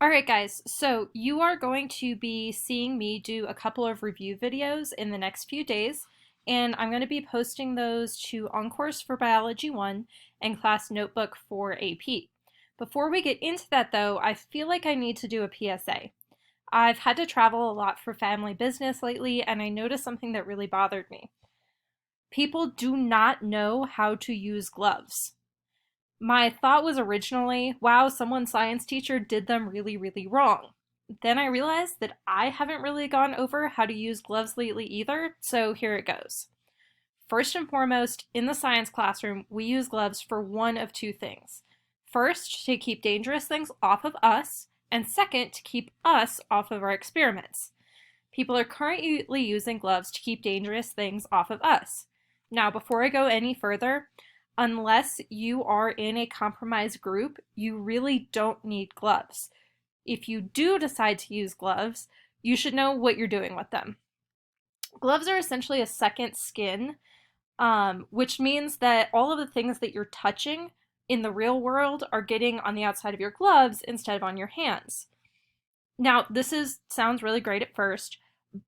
All right, guys, so you are going to be seeing me do a couple of review videos in the next few days, and I'm going to be posting those to On Course for Biology 1 and Class Notebook for AP. Before we get into that, though, I feel like I need to do a PSA. I've had to travel a lot for family business lately, and I noticed something that really bothered me. People do not know how to use gloves. My thought was originally, wow, someone's science teacher did them really, really wrong. Then I realized that I haven't really gone over how to use gloves lately either, so here it goes. First and foremost, in the science classroom, we use gloves for one of two things. First, to keep dangerous things off of us, and second, to keep us off of our experiments. People are currently using gloves to keep dangerous things off of us. Now, before I go any further, unless you are in a compromised group, you really don't need gloves. If you do decide to use gloves, you should know what you're doing with them. Gloves are essentially a second skin, which means that all of the things that you're touching in the real world are getting on the outside of your gloves instead of on your hands. Now, sounds really great at first,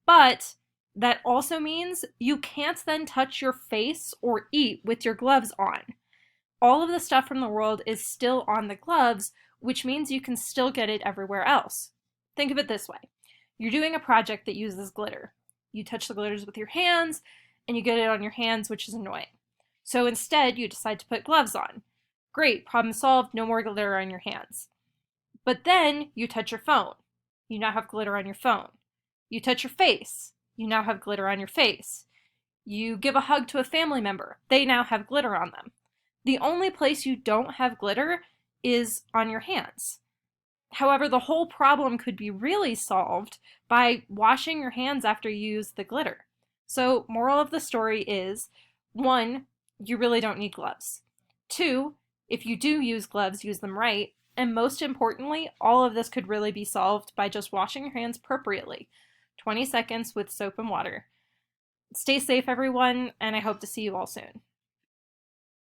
but that also means you can't then touch your face or eat with your gloves on. All of the stuff from the world is still on the gloves, which means you can still get it everywhere else. Think of it this way. You're doing a project that uses glitter. You touch the glitters with your hands, and you get it on your hands, which is annoying. So instead, you decide to put gloves on. Great, problem solved, no more glitter on your hands. But then you touch your phone. You now have glitter on your phone. You touch your face. You now have glitter on your face. You give a hug to a family member. They now have glitter on them. The only place you don't have glitter is on your hands. However, the whole problem could be really solved by washing your hands after you use the glitter. So, moral of the story is, 1, you really don't need gloves. 2, if you do use gloves, use them right. And most importantly, all of this could really be solved by just washing your hands appropriately. 20 seconds with soap and water. Stay safe, everyone, and I hope to see you all soon.